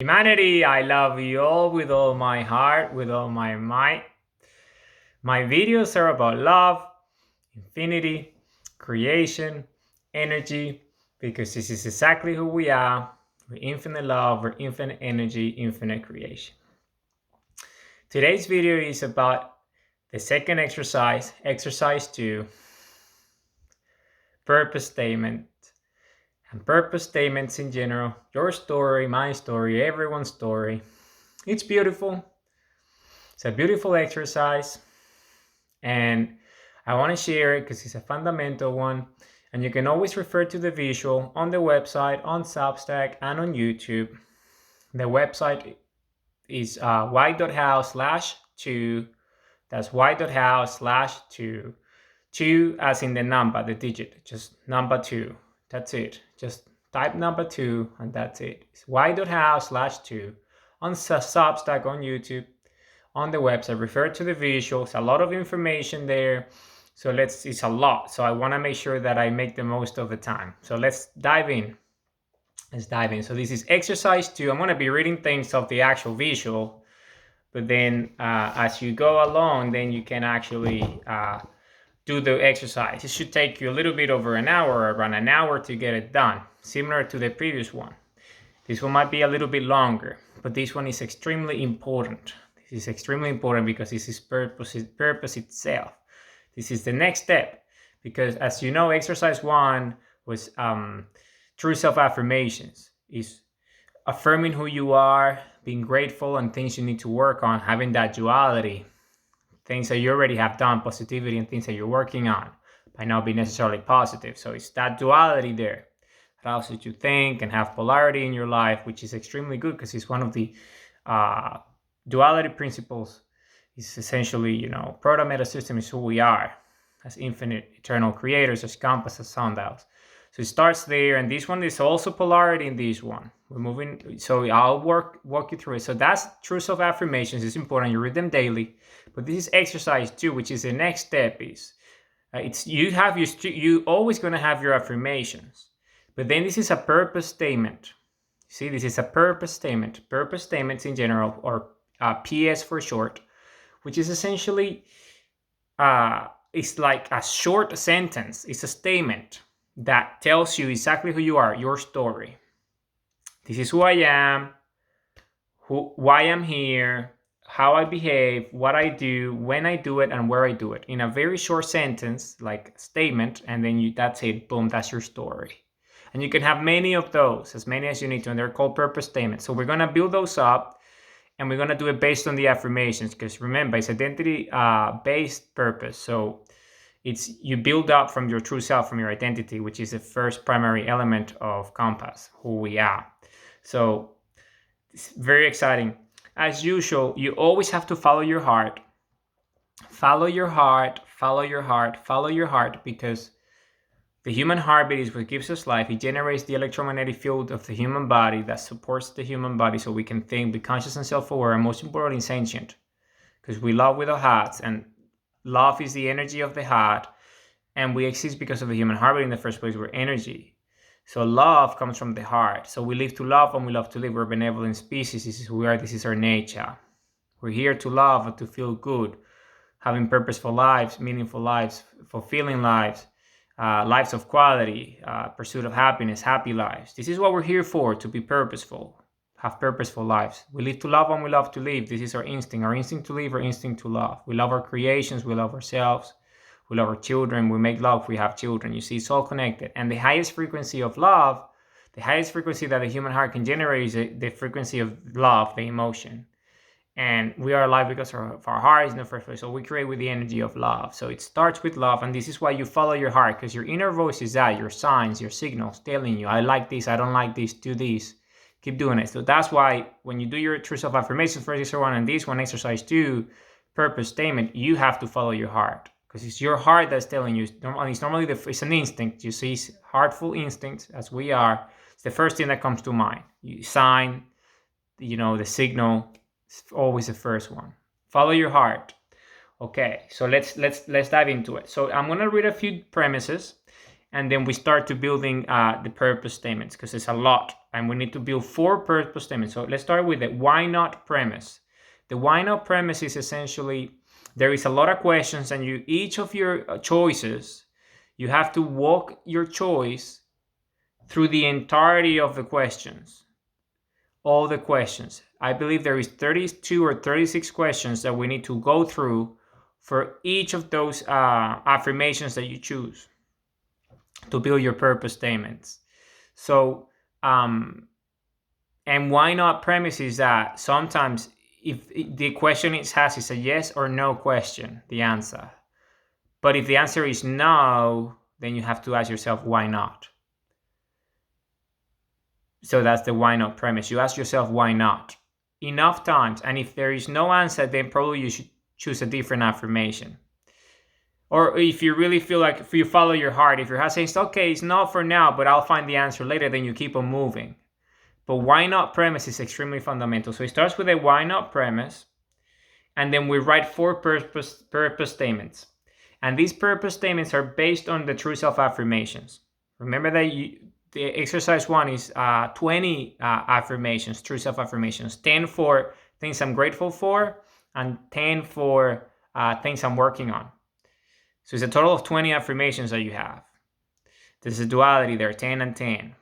Humanity, I love you all with all my heart, with all my might. My videos are about love, infinity, creation, energy, because this is exactly who we are. We're infinite love, we're infinite energy, infinite creation. Today's video is about the second exercise, exercise 2, purpose statement. And purpose statements in general, your story, my story, everyone's story. It's beautiful. It's a beautiful exercise, and I want to share it because it's a fundamental one, and you can always refer to the visual on the website, on Substack, and on YouTube. The website is y.house/2. That's y.house/2. 2 as in the number, the digit, just number 2. That's it. Just type number 2 and that's it. It's y.house/2 on Substack, on YouTube, on the website. Refer to the visuals. A lot of information there. So it's a lot. So I want to make sure that I make the most of the time. So let's dive in. Let's dive in. So this is exercise 2. I'm going to be reading things of the actual visual, but then as you go along, then you can actually do the exercise. It should take you a little bit over an hour, around an hour to get it done, similar to the previous one. This one might be a little bit longer, but this one is extremely important. This is extremely important because this is purpose itself. This is the next step, because as you know, exercise 1 was true self-affirmations. Is affirming who you are, being grateful, and things you need to work on, having that duality. Things that you already have done, positivity, and things that you're working on might not be necessarily positive. So it's that duality there. It allows you to think and have polarity in your life, which is extremely good because it's one of the duality principles. Is essentially, proto-meta system is who we are as infinite, eternal creators, as compass, as sundials. So it starts there, and this one is also polarity in this one. We're moving, so I'll walk you through it. So that's true self-affirmations. It's important. You read them daily. But this is exercise 2, which is the next step. Is you always going to have your affirmations, but then this is a purpose statement. See, this is a purpose statement. Purpose statements in general, or PS for short, which is essentially it's like a short sentence. It's a statement that tells you exactly who you are, your story. This is who I am, why I'm here, how I behave, what I do, when I do it, and where I do it. In a very short sentence, like statement, and then that's it. Boom, that's your story. And you can have many of those, as many as you need to, and they're called purpose statements. So we're going to build those up, and we're going to do it based on the affirmations, because remember, it's identity-based purpose. So it's you build up from your true self, from your identity, which is the first primary element of compass, who we are. So it's very exciting. As usual, you always have to follow your heart. Follow your heart, follow your heart, follow your heart, because the human heartbeat is what gives us life. It generates the electromagnetic field of the human body that supports the human body so we can think, be conscious and self-aware, and most importantly, sentient. Because we love with our hearts, and love is the energy of the heart, and we exist because of the human heartbeat in the first place. We're energy. So love comes from the heart. So we live to love and we love to live. We're a benevolent species. This is who we are. This is our nature. We're here to love and to feel good, having purposeful lives, meaningful lives, fulfilling lives, lives of quality, pursuit of happiness, happy lives. This is what we're here for, to be purposeful, have purposeful lives. We live to love and we love to live. This is our instinct to live, our instinct to love. We love our creations, we love ourselves, we love our children, we make love, we have children. You see, it's all connected. And the highest frequency of love, the highest frequency that the human heart can generate is the frequency of love, the emotion. And we are alive because of our heart in the first place. So we create with the energy of love. So it starts with love. And this is why you follow your heart, because your inner voice is that, your signs, your signals telling you, I like this, I don't like this, do this. Keep doing it. So that's why when you do your true self-affirmations, first exercise 1 and this one, exercise 2, purpose statement, you have to follow your heart. Because it's your heart that's telling you. It's normally it's an instinct. You see, heartful instincts, as we are. It's the first thing that comes to mind. You sign, the signal. It's always the first one. Follow your heart. Okay, so let's dive into it. So I'm gonna read a few premises, and then we start to building the purpose statements, because it's a lot, and we need to build 4 purpose statements. So let's start with the why not premise. The why not premise is essentially, there is a lot of questions, and each of your choices, you have to walk your choice through the entirety of the questions, all the questions. I believe there is 32 or 36 questions that we need to go through for each of those affirmations that you choose to build your purpose statements. So, and why not premise is that sometimes if the question has a yes or no question, the answer. But if the answer is no, then you have to ask yourself, why not? So that's the why not premise. You ask yourself, why not? Enough times. And if there is no answer, then probably you should choose a different affirmation. Or if you really feel like, if you follow your heart, if your heart says, okay, it's not for now, but I'll find the answer later, then you keep on moving. But why not premise is extremely fundamental. So it starts with a why not premise, and then we write 4 purpose statements. And these purpose statements are based on the true self affirmations. Remember that the exercise 1 is 20 affirmations, true self affirmations, 10 for things I'm grateful for, and 10 for things I'm working on. So it's a total of 20 affirmations that you have. There's a duality there, 10 and 10.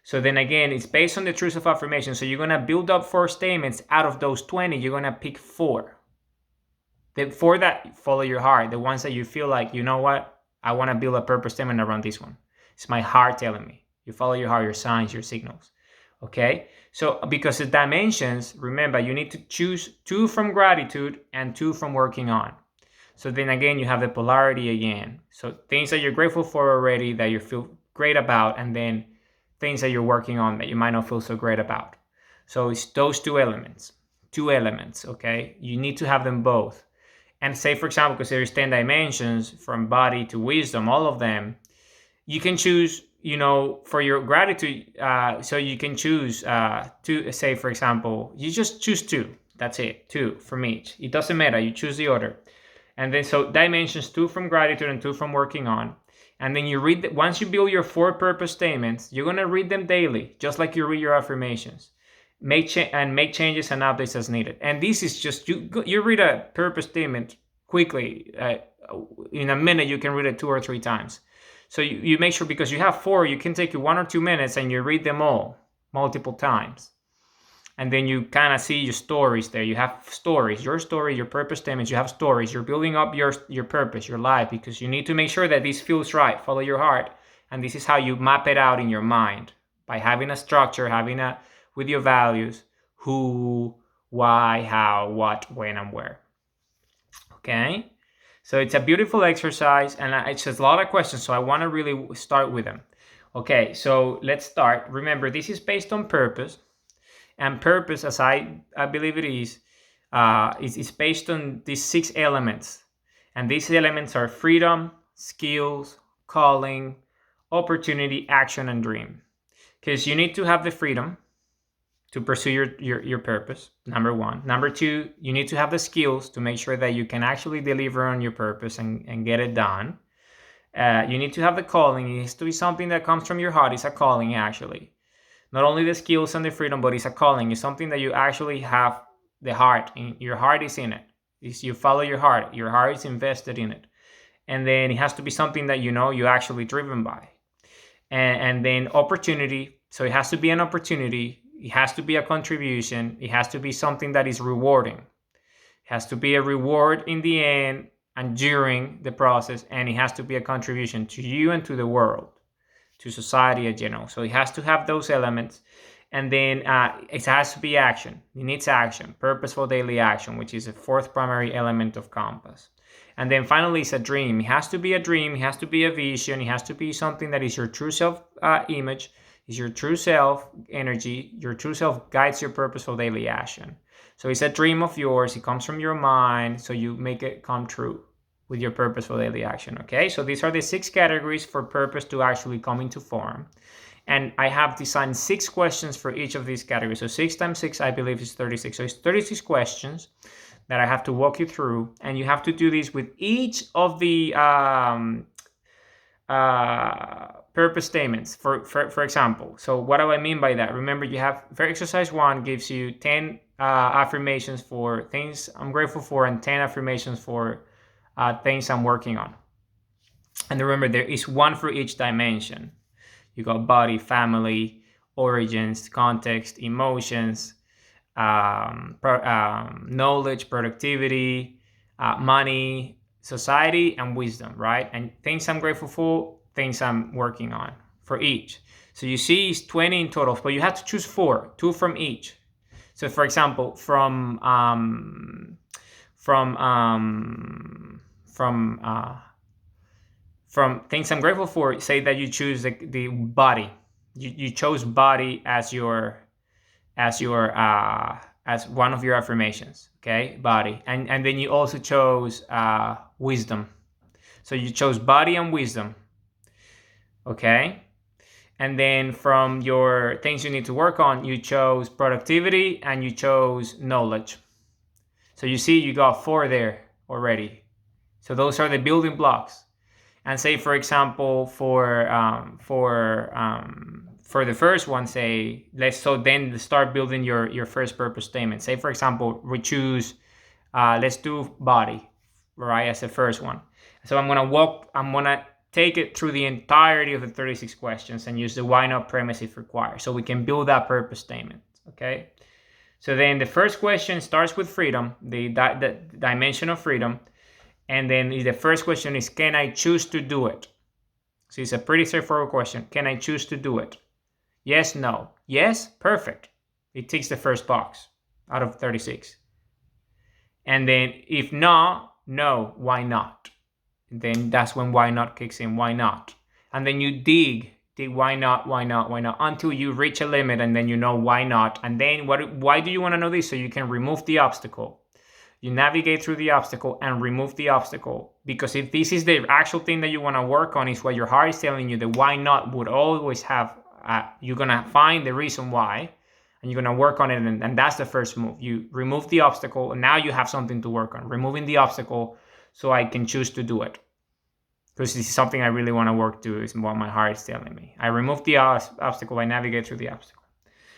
So then again, it's based on the true self affirmation. So you're going to build up 4 statements. Out of those 20, you're going to pick 4. The 4 that follow your heart, the ones that you feel like, you know what, I want to build a purpose statement around this one. It's my heart telling me. You follow your heart, your signs, your signals. Okay? So because the dimensions, remember, you need to choose 2 from gratitude and 2 from working on. So then again, you have the polarity again. So things that you're grateful for already, that you feel great about, and then things that you're working on that you might not feel so great about. So it's those 2 elements. 2 elements, okay? You need to have them both. And say, for example, because there's 10 dimensions from body to wisdom, all of them, you can choose, for your gratitude, so you can choose to, say, for example, you just choose 2. That's it, 2 from each. It doesn't matter, you choose the order. And then, so dimensions, 2 from gratitude and 2 from working on. And then you read, once you build your 4 purpose statements, you're going to read them daily, just like you read your affirmations. Make changes and updates as needed. And this is just, you read a purpose statement quickly. In a minute, you can read it 2 or 3 times. So you make sure, because you have 4, you can take you 1 or 2 minutes and you read them all multiple times. And then you kind of see your stories there. You have stories, your story, your purpose statements, you have stories. You're building up your purpose, your life, because you need to make sure that this feels right. Follow your heart. And this is how you map it out in your mind, by having a structure, with your values, who, why, how, what, when, and where. Okay? So it's a beautiful exercise, and it's just a lot of questions, so I want to really start with them. Okay, so let's start. Remember, this is based on purpose. And purpose, as I believe it is based on these 6 elements. And these elements are freedom, skills, calling, opportunity, action, and dream. Because you need to have the freedom to pursue your purpose, number 1. Number 2, you need to have the skills to make sure that you can actually deliver on your purpose and get it done. You need to have the calling. It has to be something that comes from your heart. It's a calling, actually. Not only the skills and the freedom, but it's a calling. It's something that you actually have the heart. Your heart is in it. You follow your heart. Your heart is invested in it. And then it has to be something that you're actually driven by. And then opportunity. So it has to be an opportunity. It has to be a contribution. It has to be something that is rewarding. It has to be a reward in the end and during the process. And it has to be a contribution to you and to the world, to society in general. So it has to have those elements. And then it has to be action. It needs action, purposeful daily action, which is the 4th primary element of compass. And then finally, it's a dream. It has to be a dream. It has to be a vision. It has to be something that is your true self image, is your true self energy. Your true self guides your purposeful daily action. So it's a dream of yours. It comes from your mind. So you make it come true with your purposeful daily action. Okay, so these are the 6 categories for purpose to actually come into form. And I have designed 6 questions for each of these categories. So 6 times 6, I believe, is 36. So it's 36 questions that I have to walk you through. And you have to do this with each of the purpose statements, for example. So what do I mean by that? Remember, you have, for exercise 1 gives you 10 affirmations for things I'm grateful for and 10 affirmations for things I'm working on. And remember, there is one for each dimension. You got body, family, origins, context, emotions, knowledge, productivity, money, society, and wisdom, right? And things I'm grateful for, things I'm working on for each. So you see it's 20 in total, but you have to choose 4, 2 from each. So for example, from things I'm grateful for, say that you choose the body. You chose body as one of your affirmations, okay? Body. And then you also chose wisdom. So you chose body and wisdom, okay? And then from your things you need to work on, you chose productivity and you chose knowledge. So you see, you got 4 there already. So those are the building blocks. And say, for example, for the first one, say, then start building your first purpose statement. Say, for example, we choose, let's do body, right, as the first one. So I'm gonna take it through the entirety of the 36 questions and use the why not premise if required. So we can build that purpose statement, okay? So then the first question starts with freedom, the dimension of freedom. And then the first question is, can I choose to do it? So it's a pretty straightforward question. Can I choose to do it? Yes, no. Yes, perfect. It ticks the first box out of 36. And then if no, no, why not? Then that's when why not kicks in. Why not? And then you dig why not until you reach a limit, and then you know why not. And then why do you want to know this? So you can remove the obstacle. You navigate through the obstacle and remove the obstacle, because if this is the actual thing that you want to work on, is what your heart is telling you, the why not would always have, you're going to find the reason why, and you're going to work on it, and that's the first move. You remove the obstacle, and now you have something to work on. Removing the obstacle so I can choose to do it, because this is something I really want to work to, is what my heart is telling me. I remove the obstacle, I navigate through the obstacle.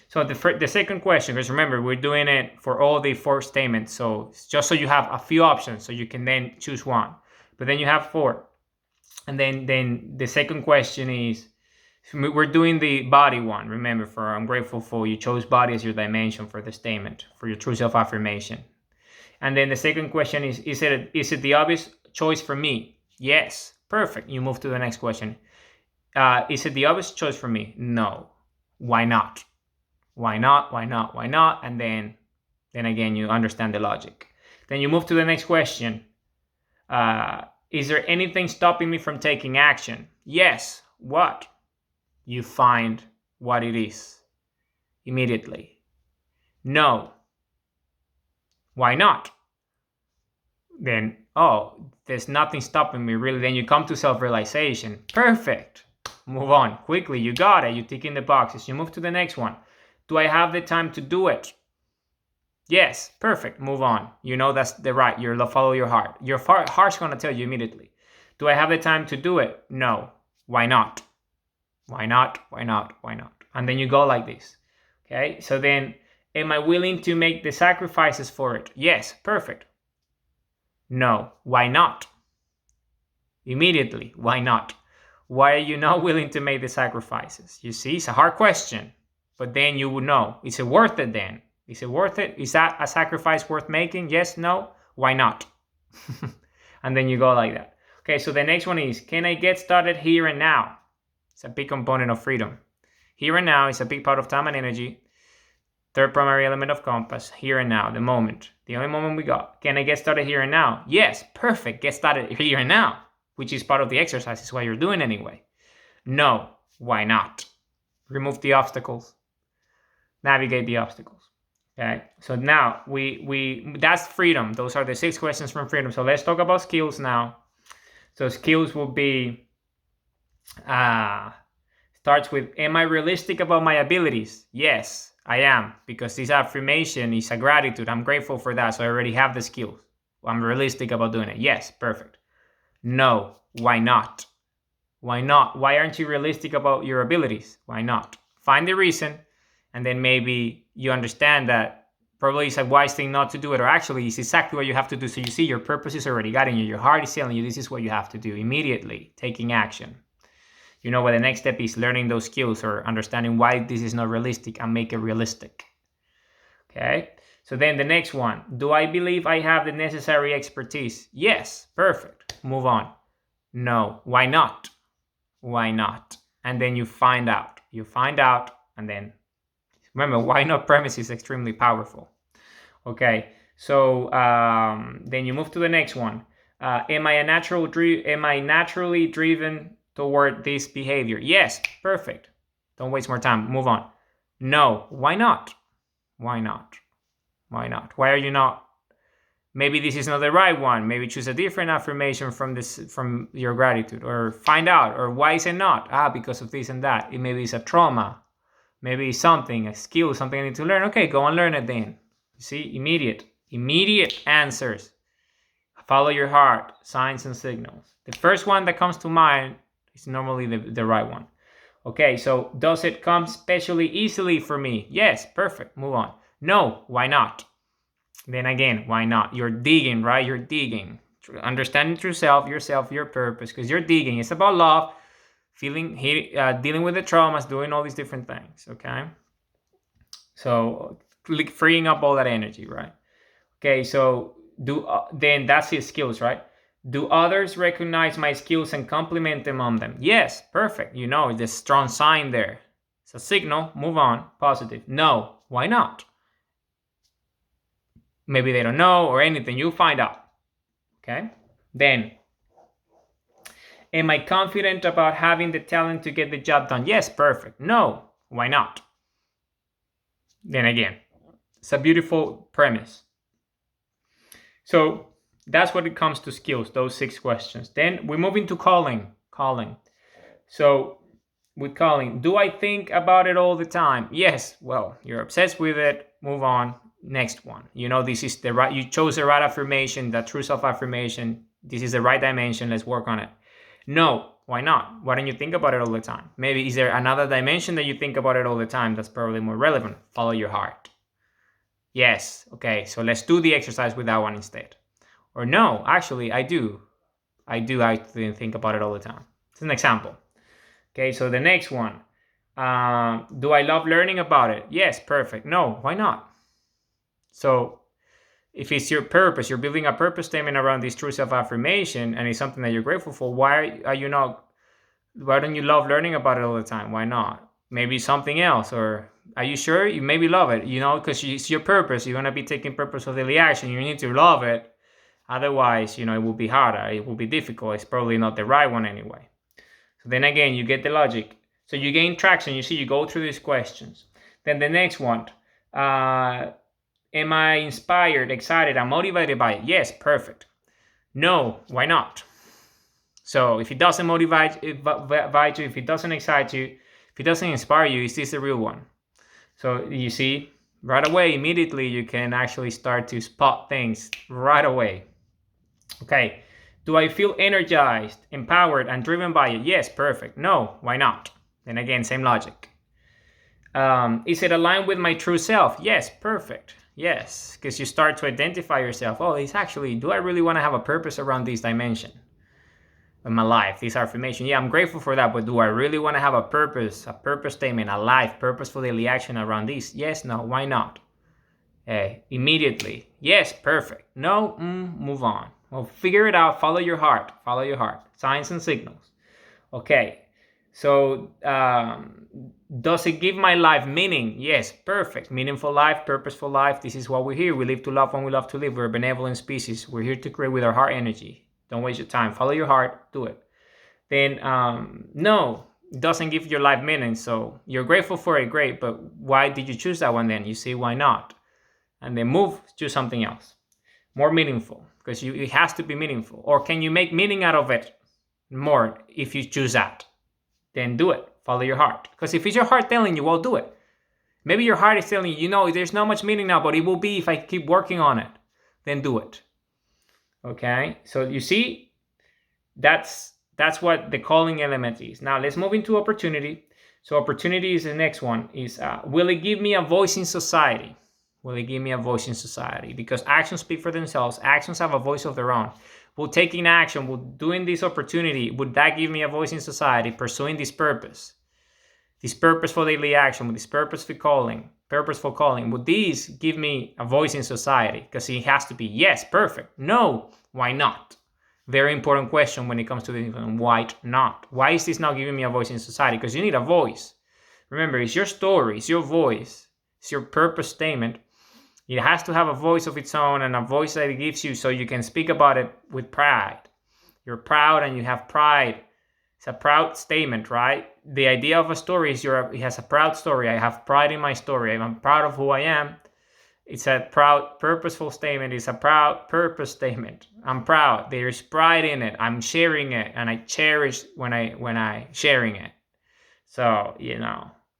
So the second question, because remember, we're doing it for all the 4 statements. So just so you have a few options, so you can then choose one. But then you have 4. And then the second question is, we're doing the body one. Remember, for I'm grateful for, you chose body as your dimension for the statement, for your true self-affirmation. And then the second question is it the obvious choice for me? Yes. Perfect. You move to the next question. Is it the obvious choice for me? No. Why not? Why not? Why not? Why not? And then again, you understand the logic. Then you move to the next question. Is there anything stopping me from taking action? Yes. What? You find what it is immediately. No. Why not? Then, there's nothing stopping me, really. Then you come to self-realization. Perfect. Move on quickly. You got it. You tick in the boxes. You move to the next one. Do I have the time to do it? Yes, perfect. Move on. You know that's the right. You'll follow your heart. Your heart's going to tell you immediately. Do I have the time to do it? No. Why not? Why not? Why not? Why not? And then you go like this. Okay, so then, am I willing to make the sacrifices for it? Yes, perfect. No. Why not? Immediately. Why not? Why are you not willing to make the sacrifices? You see, it's a hard question. But then you would know, is it worth it then? Is it worth it? Is that a sacrifice worth making? Yes, no? Why not? And then you go like that. Okay, so the next one is, can I get started here and now? It's a big component of freedom. Here and now is a big part of time and energy. Third primary element of compass, here and now, the moment. The only moment we got. Can I get started here and now? Yes, perfect. Get started here and now, which is part of the exercise. It's what you're doing anyway. No, why not? Remove the obstacles. Navigate the obstacles. Okay, so now that's freedom. Those are the 6 questions from freedom. So let's talk about skills now. So skills will be starts with, am I realistic about my abilities? Yes, I am, because this affirmation is a gratitude. I'm grateful for that, so I already have the skills. I'm realistic about doing it. Yes, perfect. No, why not? Why not? Why aren't you realistic about your abilities? Why not? Find the reason, and then maybe you understand that probably it's a wise thing not to do it, or actually it's exactly what you have to do. So you see your purpose is already guiding you. Your heart is telling you this is what you have to do immediately, taking action. You know what the next step is, learning those skills or understanding why this is not realistic and make it realistic. Okay, so then the next one, do I believe I have the necessary expertise? Yes, perfect. Move on. No, why not? Why not? And then you find out. And then remember, why not premise is extremely powerful. Okay, so then you move to the next one. Am I naturally driven toward this behavior? Yes, perfect. Don't waste more time. Move on. No, why not? Why not? Why not? Why are you not? Maybe this is not the right one. Maybe choose a different affirmation from your gratitude, or find out, or why is it not? Because of this and that. Maybe it's a trauma. Maybe it's something, a skill, something I need to learn. Okay, go and learn it then. You see, immediate answers. Follow your heart, signs and signals. The first one that comes to mind is normally the right one. Okay, so does it come especially easily for me? Yes, perfect. Move on. No, why not? Then again, why not? You're digging, right? You're digging. Understanding yourself, your purpose, because you're digging. It's about love, dealing with the traumas, doing all these different things, okay? So freeing up all that energy, right? Okay, so then that's his skills, right? Do others recognize my skills and compliment them on them? Yes, perfect. You know, the strong sign there. It's a signal. Move on. Positive. No, why not? Maybe they don't know or anything. You'll find out. Okay? Then, am I confident about having the talent to get the job done? Yes, perfect. No, why not? Then again, it's a beautiful premise. So that's what it comes to skills, those 6 questions. Then we move into calling. So with calling, do I think about it all the time? Yes. Well, you're obsessed with it. Move on. Next one. You know, this is the right, you chose the right affirmation, that true self-affirmation. This is the right dimension. Let's work on it. No, why not? Why don't you think about it all the time? Maybe is there another dimension that you think about it all the time that's probably more relevant? Follow your heart. Yes. Okay, so let's do the exercise with that one instead. Or no, actually, I do. I think about it all the time. It's an example. Okay, so the next one. Do I love learning about it? Yes, perfect. No, why not? So if it's your purpose, you're building a purpose statement around this true self-affirmation, and it's something that you're grateful for, why don't you love learning about it all the time? Why not? Maybe something else, or are you sure? You maybe love it, because it's your purpose. You're going to be taking purposefully action. You need to love it. Otherwise, it will be harder. It will be difficult. It's probably not the right one anyway. So then again, you get the logic. So you gain traction. You see, you go through these questions. Then the next one. Am I inspired, excited, and motivated by it? Yes, perfect. No, why not? So if it doesn't motivate you, if it doesn't excite you, if it doesn't inspire you, is this the real one? So you see, right away, immediately, you can actually start to spot things right away. Okay, do I feel energized, empowered, and driven by it? Yes, perfect. No, why not? Then again, same logic. Is it aligned with my true self? Yes, perfect. Yes, because you start to identify yourself. Oh, do I really want to have a purpose around this dimension in my life, this affirmation? Yeah, I'm grateful for that, but do I really want to have a purpose statement, a life, purposeful daily action around this? Yes, no, why not? Immediately. Yes, perfect. No, move on. Well, figure it out. Follow your heart. Signs and signals. Okay. So, does it give my life meaning? Yes, perfect. Meaningful life, purposeful life. This is what we're here. We live to love when we love to live. We're a benevolent species. We're here to create with our heart energy. Don't waste your time. Follow your heart. Do it. Then, no, it doesn't give your life meaning. So you're grateful for it. Great. But why did you choose that one then? You see, why not? And then choose something else. More meaningful. Because it has to be meaningful. Or can you make meaning out of it more if you choose that? Then do it. Follow your heart. Because if it's your heart telling you, well, do it. Maybe your heart is telling you, there's not much meaning now, but it will be if I keep working on it. Then do it. Okay? So you see, that's That's what the calling element is. Now let's move into opportunity. So opportunity is the next one. Is will it give me a voice in society? Will it give me a voice in society? Because actions speak for themselves. Actions have a voice of their own. Will taking action, will doing this opportunity, would that give me a voice in society, pursuing this purpose? This purposeful daily action, with this purposeful calling, would these give me a voice in society? Because it has to be yes, perfect. No, why not? Very important question when it comes to this one. Why not? Why is this not giving me a voice in society? Because you need a voice. Remember, it's your story, it's your voice, it's your purpose statement. It has to have a voice of its own and a voice that it gives you so you can speak about it with pride. You're proud and you have pride. It's a proud statement, right? The idea of a story is it has a proud story. I have pride in my story. I'm proud of who I am. It's a proud, purposeful statement. It's a proud purpose statement. I'm proud. There's pride in it. I'm sharing it, and I cherish when I sharing it. So,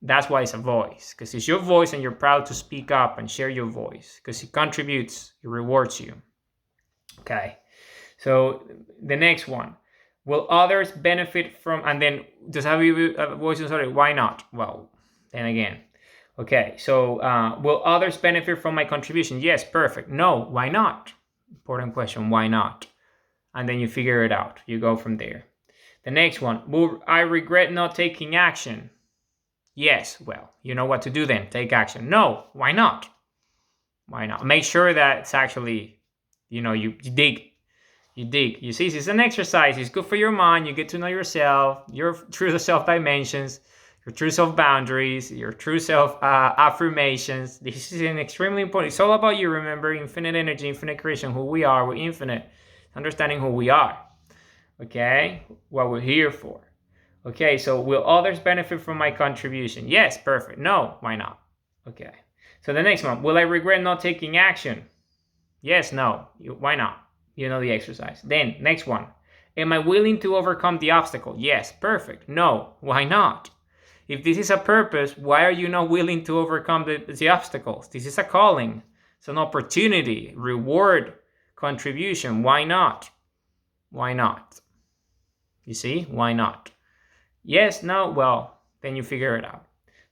that's why it's a voice, because it's your voice and you're proud to speak up and share your voice because it contributes, it rewards you. Okay. So the next one, will others benefit from, and then does have a voice in society? Why not? Well, then again. Okay, so will others benefit from my contribution? Yes, perfect. No, why not? Important question, why not? And then you figure it out. You go from there. The next one, will I regret not taking action? Yes, well, you know what to do then. Take action. No, why not? Why not? Make sure that it's actually, you dig. You dig. You see, it's an exercise. It's good for your mind. You get to know yourself, your true self dimensions, your true self boundaries, your true self affirmations. This is an extremely important. It's all about you. Remember, infinite energy, infinite creation, who we are. We're infinite. Understanding who we are. Okay? What we're here for. Okay, so will others benefit from my contribution? Yes, perfect. No, why not? Okay. So the next one, will I regret not taking action? Yes, no. Why not? You know the exercise. Then, next one. Am I willing to overcome the obstacle? Yes, perfect. No, why not? If this is a purpose, why are you not willing to overcome the obstacles? This is a calling. It's an opportunity, reward, contribution. Why not? Why not? You see? Why not? Yes, no, well, then you figure it out.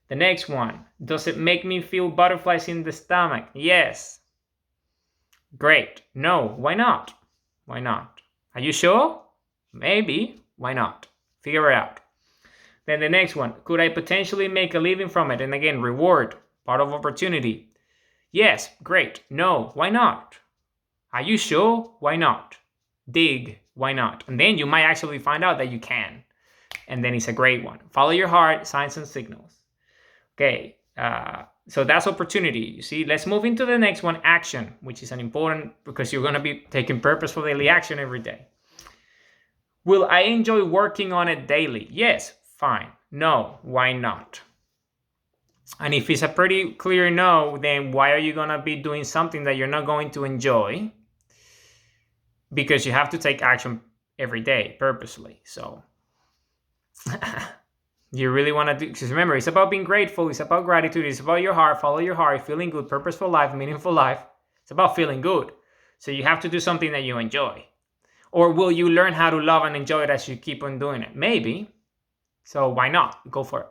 The next one. Does it make me feel butterflies in the stomach? Yes. Great. No, why not? Why not? Are you sure? Maybe. Why not? Figure it out. Then the next one. Could I potentially make a living from it? And again, reward, part of opportunity. Yes, great. No, why not? Are you sure? Why not? Dig. Why not? And then you might actually find out that you can. And then it's a great one. Follow your heart, signs and signals. Okay. So that's opportunity. You see, let's move into the next one, action, which is an important, because you're going to be taking purposeful daily action every day. Will I enjoy working on it daily? Yes, fine. No, why not? And if it's a pretty clear no, then why are you going to be doing something that you're not going to enjoy? Because you have to take action every day purposely. So you really want to do, because remember, it's about being grateful, it's about gratitude, it's about your heart, follow your heart, feeling good, purposeful life, meaningful life. It's about feeling good. So you have to do something that you enjoy. Or will you learn how to love and enjoy it as you keep on doing it? Maybe. So why not? Go for it.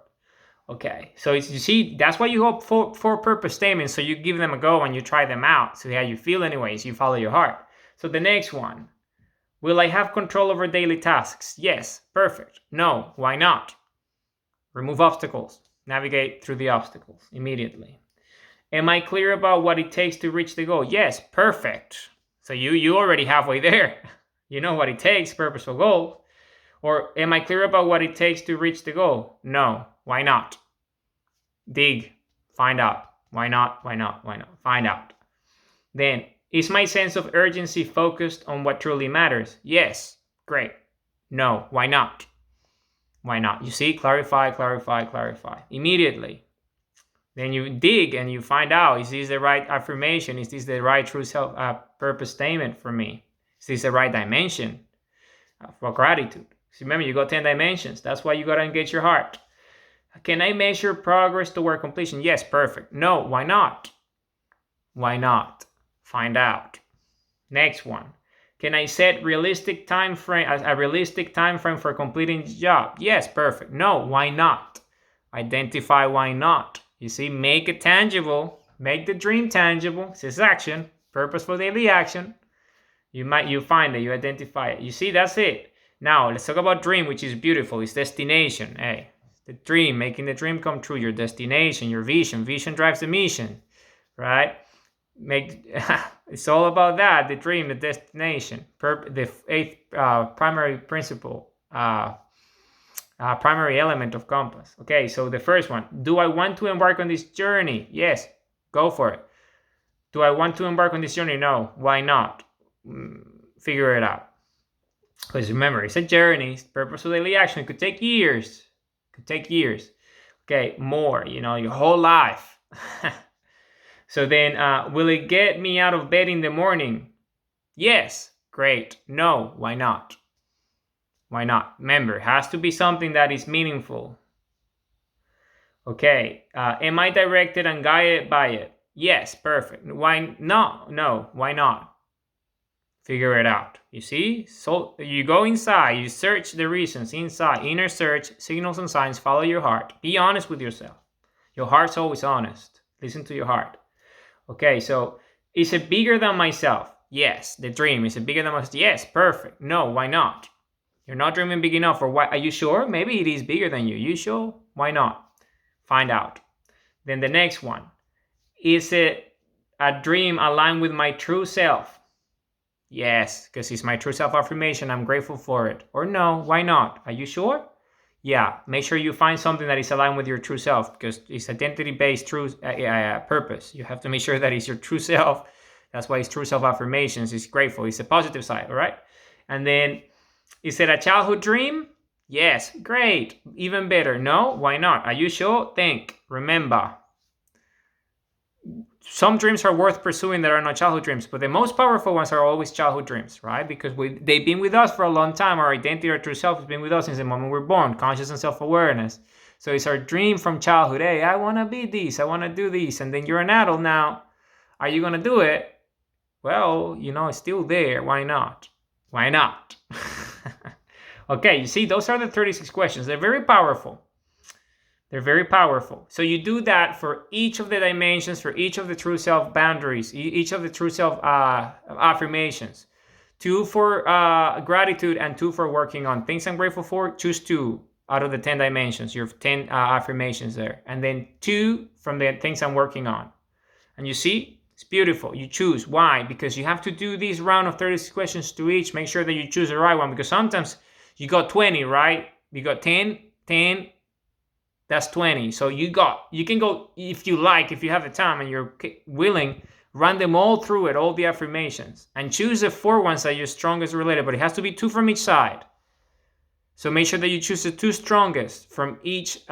Okay. So you see, that's why you go for purpose statements. So you give them a go and you try them out. So how you feel anyways, you follow your heart. So the next one. Will I have control over daily tasks? Yes. Perfect. No. Why not? Remove obstacles. Navigate through the obstacles immediately. Am I clear about what it takes to reach the goal? Yes. Perfect. So you already halfway there. You know what it takes, purposeful goal. Or am I clear about what it takes to reach the goal? No. Why not? Dig. Find out. Why not? Why not? Why not? Find out. Then, is my sense of urgency focused on what truly matters? Yes. Great. No. Why not? Why not? You see, clarify, clarify, clarify. Immediately. Then you dig and you find out, is this the right affirmation? Is this the right true self purpose statement for me? Is this the right dimension for gratitude? So remember, you got 10 dimensions. That's why you got to engage your heart. Can I measure progress toward completion? Yes, perfect. No, why not? Why not? Find out. Next one. Can I set realistic time frame, a realistic time frame for completing the job? Yes, perfect. No, why not? Identify why not. You see, make it tangible. Make the dream tangible. This is action. Purposeful daily action. You find it, you identify it. You see, that's it. Now let's talk about dream, which is beautiful. It's destination. Hey, the dream, making the dream come true. Your destination, your vision. Vision drives the mission, right? It's all about that. The dream, the destination. The eighth primary principle, primary element of compass. Okay, so the first one. Do I want to embark on this journey? Yes, go for it. Do I want to embark on this journey? No. Why not? Figure it out. Because remember, it's a journey. It's purposeful daily action. It could take years. Okay, more, your whole life. So then, will it get me out of bed in the morning? Yes. Great. No. Why not? Remember, it has to be something that is meaningful. Okay. Am I directed and guided by it? Yes. Perfect. Why not? No. Why not? Figure it out. You see? So you go inside, you search the reasons inside, inner search, signals and signs, follow your heart. Be honest with yourself. Your heart's always honest. Listen to your heart. Okay, so is it bigger than myself? Yes. The dream, is it bigger than myself? Yes, perfect. No, why not? You're not dreaming big enough, or why? Are you sure? Maybe it is bigger than you. You sure? Why not? Find out. Then the next one. Is it a dream aligned with my true self? Yes, because it's my true self-affirmation. I'm grateful for it. Or no, why not? Are you sure? Yeah, make sure you find something that is aligned with your true self, because it's identity-based true purpose. You have to make sure that it's your true self. That's why it's true self-affirmations. It's grateful. It's the positive side, all right? And then, is it a childhood dream? Yes, great. Even better. No, why not? Are you sure? Think. Remember. Some dreams are worth pursuing that are not childhood dreams, but the most powerful ones are always childhood dreams, right? Because they've been with us for a long time. Our identity, our true self has been with us since the moment we're born, conscious and self-awareness. So it's our dream from childhood. Hey, I want to be this. I want to do this. And then you're an adult now. Are you going to do it? Well, it's still there. Why not? Why not? Okay, you see, those are the 36 questions. They're very powerful. So you do that for each of the dimensions, for each of the true self boundaries, each of the true self affirmations. 2 for gratitude and 2 for working on things I'm grateful for. Choose 2 out of the 10 dimensions. You have 10 affirmations there. And then 2 from the things I'm working on. And you see, it's beautiful. You choose. Why? Because you have to do this round of 36 questions to each. Make sure that you choose the right one, because sometimes you got 20, right? You got 10, that's 20. So you can go, if you like, if you have the time and you're willing, run them all through it, all the affirmations, and choose the 4 ones that you're strongest related, but it has to be 2 from each side. So make sure that you choose the 2 strongest from each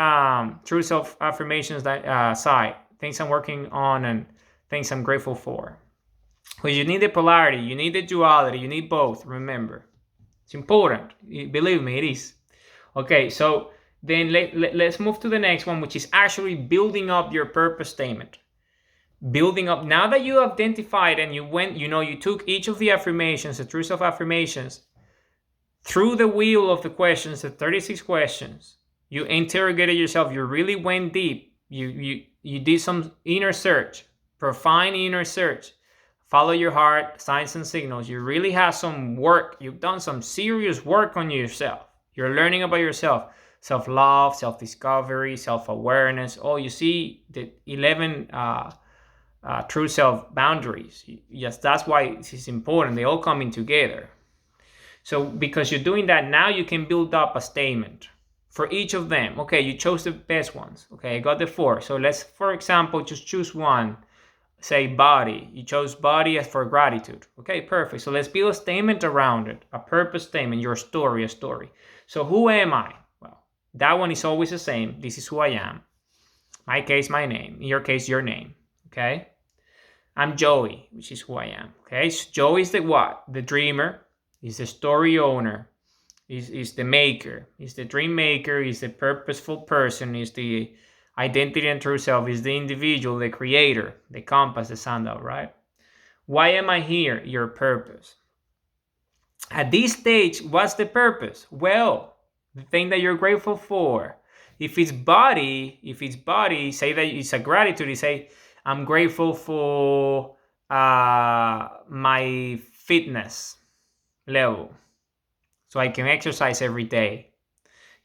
true self affirmations side, things I'm working on and things I'm grateful for. Well, you need the polarity, you need the duality, you need both, remember. It's important. Believe me, it is. Okay, so then let's move to the next one, which is actually building up your purpose statement. Building up, now that you identified and you took each of the affirmations, the true self affirmations, through the wheel of the questions, the 36 questions, you interrogated yourself, you really went deep, you did some inner search, profound inner search, follow your heart, signs and signals. You really have some work, you've done some serious work on yourself. You're learning about yourself. Self-love, self-discovery, self-awareness. Oh, you see the 11 true self boundaries. Yes, that's why it's important. They all come in together. So because you're doing that, now you can build up a statement for each of them. Okay, you chose the best ones. Okay, I got the 4. So let's, for example, just choose one. Say body. You chose body as for gratitude. Okay, perfect. So let's build a statement around it. A purpose statement, your story, a story. So who am I? That one is always the same. This is who I am. My case, my name. In your case, your name. Okay? I'm Joey, which is who I am. Okay? So Joey is the what? The dreamer. He's the story owner. He's the maker. He's the dream maker. He's the purposeful person. He's the identity and true self. He's the individual, the creator, the compass, the sundial, right? Why am I here? Your purpose. At this stage, what's the purpose? Well, the thing that you're grateful for. If it's body, say that it's a gratitude. You say, I'm grateful for my fitness level, so I can exercise every day.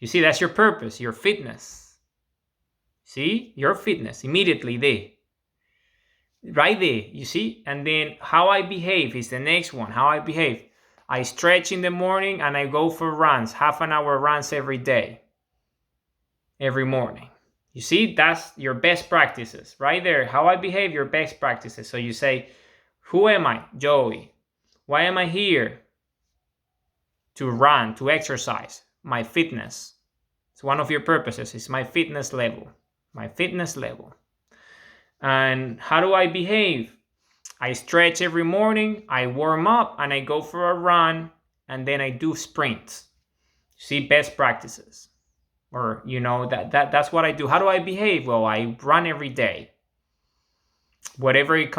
You see, that's your purpose, your fitness. See, your fitness immediately there, right there. You see, and then how I behave is the next one. How I behave. I stretch in the morning and I go for runs, half an hour runs every day, every morning. You see, that's your best practices right there. How I behave, your best practices. So you say, who am I? Joey. Why am I here? To run, to exercise, my fitness. It's one of your purposes. It's my fitness level. My fitness level. And how do I behave? I stretch every morning, I warm up, and I go for a run, and then I do sprints. See, best practices. Or, that's what I do. How do I behave? Well, I run every day. Whatever it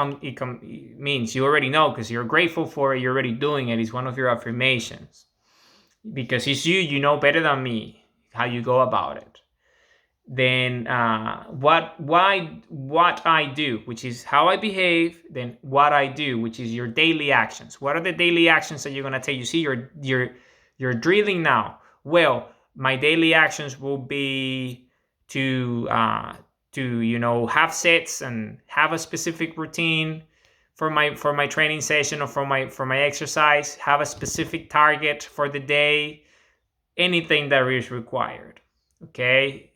means, you already know because you're grateful for it, you're already doing it. It's one of your affirmations. Because it's you know better than me how you go about it. Then what I do, which is how I behave, then what I do, which is your daily actions. What are the daily actions that you're gonna take? You see, you're drilling now. Well, my daily actions will be to have sets and have a specific routine for my training session or for my exercise. Have a specific target for the day. Anything that is required. Okay,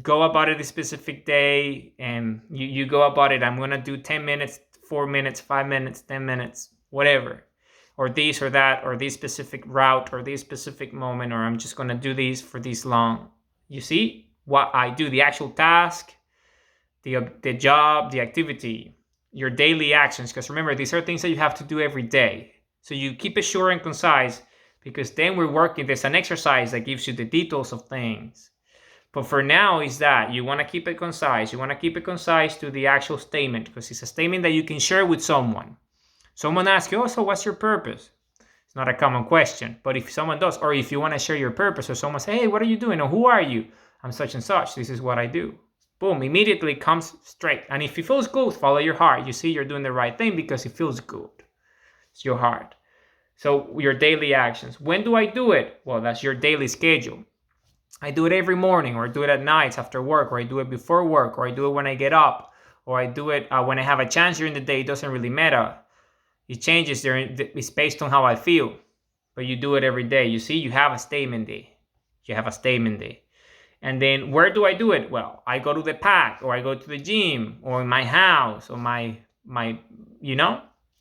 go about it a specific day, and you go about it. I'm gonna do 10 minutes, 4 minutes, 5 minutes, 10 minutes, whatever, or this or that, or this specific route, or this specific moment, or I'm just gonna do these for this long. You see what I do, the actual task, the job, the activity, your daily actions. Because remember, these are things that you have to do every day. So you keep it short and concise, because then we're working. There's an exercise that gives you the details of things. But for now, is that you want to keep it concise. You want to keep it concise to the actual statement, because it's a statement that you can share with someone. Someone asks you, oh, so what's your purpose? It's not a common question. But if someone does, or if you want to share your purpose, or someone says, hey, what are you doing? Or who are you? I'm such and such. This is what I do. Boom, immediately comes straight. And if it feels good, follow your heart. You see, you're doing the right thing because it feels good. It's your heart. So your daily actions. When do I do it? Well, that's your daily schedule. I do it every morning, or I do it at nights after work, or I do it before work, or I do it when I get up, or I do it when I have a chance during the day. It doesn't really matter. It changes. It's based on how I feel. But you do it every day. You see, you have a statement day. You have a statement day. And then where do I do it? Well, I go to the park, or I go to the gym, or in my house, or my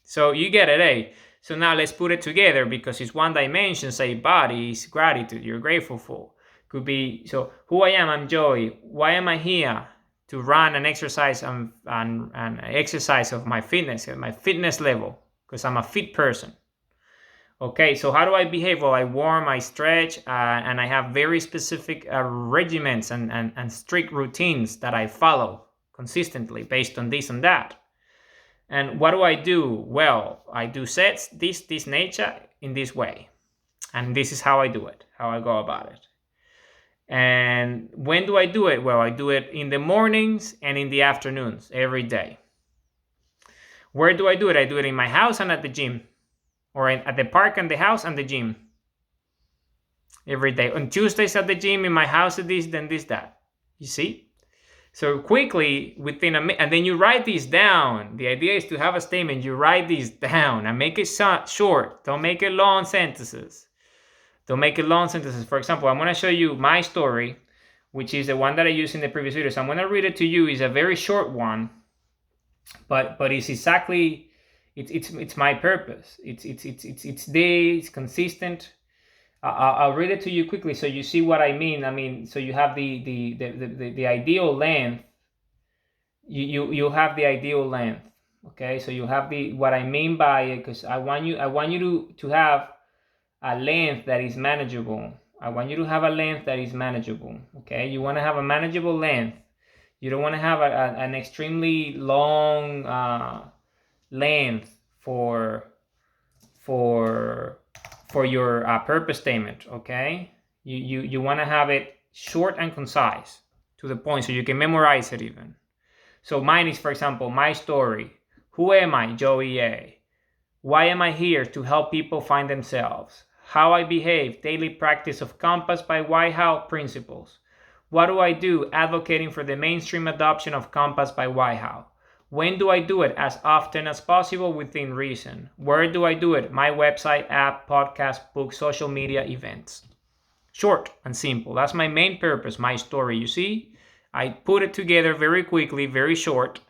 So you get it, eh? So now let's put it together, because it's one dimension. Say body is gratitude. You're grateful for. Could be, so who I am, I'm Joey. Why am I here? To run and exercise and exercise of my fitness level, because I'm a fit person. Okay, so how do I behave? Well, I warm, I stretch, and I have very specific regimens and strict routines that I follow consistently based on this and that. And what do I do? Well, I do sets, this nature in this way. And this is how I do it, how I go about it. And when do I do it? Well, I do it in the mornings and in the afternoons every day. Where do I do it? I do it in my house and at the gym, or at the park and the house and the gym every day. On Tuesdays at the gym, in my house at this, then this, that. You see? So quickly, and then you write these down. The idea is to have a statement. You write these down and make it short. Don't make it long sentences. Don't make it long sentences. For example, I'm going to show you my story, which is the one that I used in the previous video. So I'm going to read it to you. It's a very short one, but it's exactly, it's my purpose. It's consistent. I'll read it to you quickly so you see what I mean. So you have the ideal length. You have the ideal length. Okay, so you have what I mean by it, because I want you to have a length that is manageable. I want you to have a length that is manageable. Okay, you want to have a manageable length. You don't want to have an extremely long length for purpose statement. Okay, you want to have it short and concise, to the point, so you can memorize it even. So mine is, for example, my story. Who am I? Joey A. Why am I here? To help people find themselves. How I behave. Daily practice of Compass by Whitehouse principles. What do I do? Advocating for the mainstream adoption of Compass by Whitehouse. When do I do it? As often as possible within reason. Where do I do it? My website, app, podcast, book, social media, events. Short and simple. That's my main purpose, my story. You see, I put it together very quickly, very short,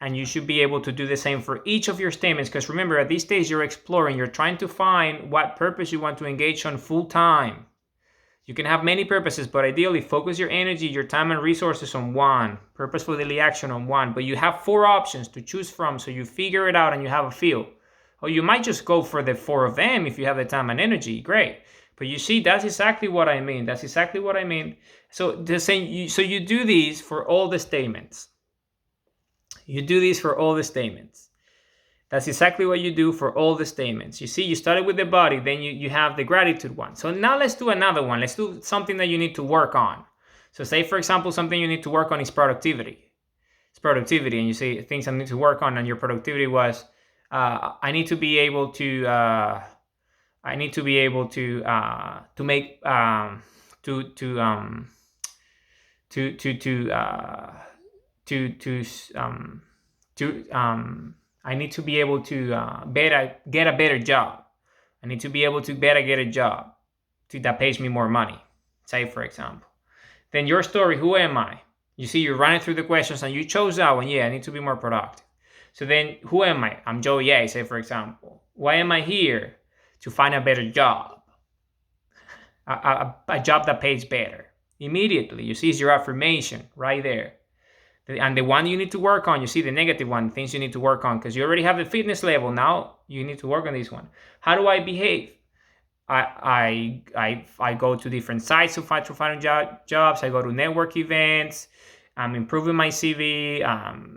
and you should be able to do the same for each of your statements, because remember, at this stage you're exploring, you're trying to find what purpose you want to engage on full time. You can have many purposes, but ideally focus your energy, your time and resources on one, purposeful daily action on one. But you have 4 options to choose from, so you figure it out and you have a feel. Or you might just go for the 4 of them if you have the time and energy, great. But you see, that's exactly what I mean. That's exactly what I mean. So the same. So you do these for all the statements. You do these for all the statements. That's exactly what you do for all the statements. You see, you started with the body, then you have the gratitude one. So now let's do another one. Let's do something that you need to work on. So say, for example, something you need to work on is productivity. It's productivity, and you say things I need to work on, and your productivity was, I need to be able to. I need to be able to make I need to be able to get a better job. I need to be able to better get a job that pays me more money, say, for example. Then your story, who am I? You see, you're running through the questions and you chose that one. Yeah, I need to be more productive. So then, who am I? I'm Joey A, say, for example. Why am I here? To find a better job, a job that pays better. Immediately, you see, it's your affirmation right there. And the one you need to work on, you see the negative one, things you need to work on, because you already have the fitness level. Now you need to work on this one. How do I behave? I go to different sites to find jobs. I go to network events. I'm improving my CV,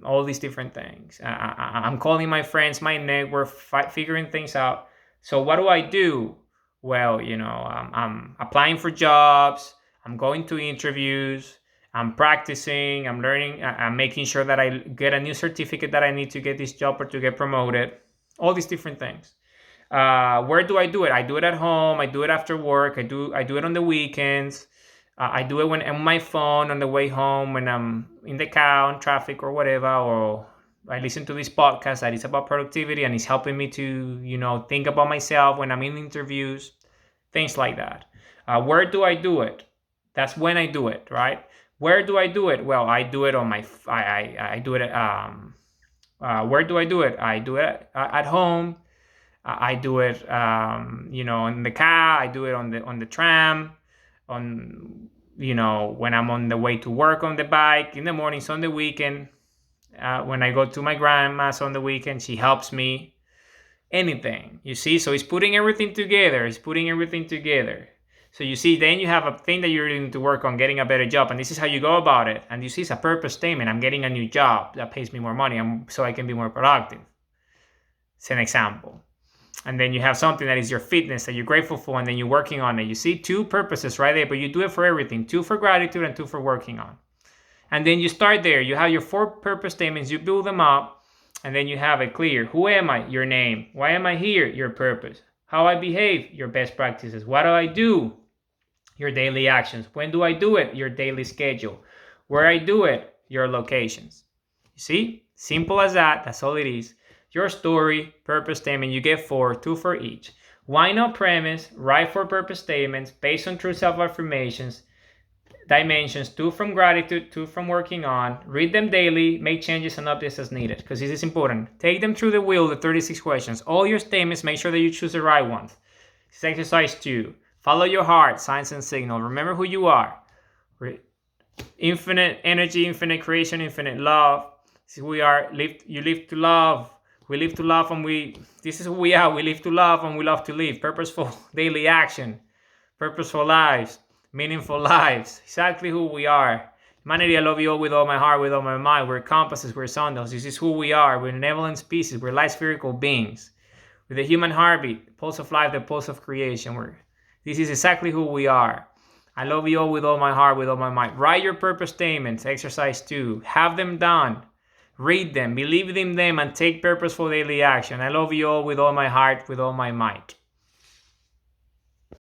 all these different things. I'm calling my friends, my network, figuring things out. So what do? Well, I'm applying for jobs. I'm going to interviews. I'm practicing. I'm learning. I'm making sure that I get a new certificate that I need to get this job or to get promoted. All these different things. Where do? I do it at home. I do it after work. I do it on the weekends. I do it when I'm on my phone on the way home, when I'm in the car, on traffic or whatever, or I listen to this podcast that is about productivity and it's helping me to, think about myself when I'm in interviews, things like that. Where do I do it? That's when I do it, right? Where do I do it? Well, I do it on my, I do it, where do I do it? I do it at home. I do it, in the car. I do it on the tram, when I'm on the way to work on the bike, in the mornings, on the weekend. When I go to my grandma's on the weekend, she helps me. Anything, you see? So it's putting everything together. So you see, then you have a thing that you really need to work on, getting a better job. And this is how you go about it. And you see, it's a purpose statement. I'm getting a new job that pays me more money so I can be more productive. It's an example. And then you have something that is your fitness that you're grateful for, and then you're working on it. You see, 2 purposes right there, but you do it for everything. 2 for gratitude and 2 for working on. And then you start there. You have your 4 purpose statements. You build them up, and then you have it clear. Who am I? Your name. Why am I here? Your purpose. How I behave? Your best practices. What do I do? Your daily actions. When do I do it? Your daily schedule. Where I do it? Your locations. You see? Simple as that. That's all it is. Your story, purpose statement, you get 4, 2 for each. Why not premise? Write 4 purpose statements based on true self-affirmations. Dimensions, 2 from gratitude, 2 from working on. Read them daily, make changes and updates as needed, because this is important. Take them through the wheel, the 36 questions. All your statements, make sure that you choose the right ones. This is exercise 2. Follow your heart, signs and signal. Remember who you are. Infinite energy, infinite creation, infinite love. This is who we are. You live to love. We live to love, and this is who we are. We live to love, and we love to live. Purposeful daily action. Purposeful lives. Meaningful lives. Exactly who we are. Humanity, I love you all with all my heart, with all my mind. We're compasses, we're sundials. This is who we are. We're benevolent species. We're light spherical beings. with the human heartbeat, the pulse of life, the pulse of creation. This is exactly who we are. I love you all with all my heart, with all my mind. Write your purpose statements, exercise 2. Have them done. Read them, believe in them, and take purposeful daily action. I love you all with all my heart, with all my might.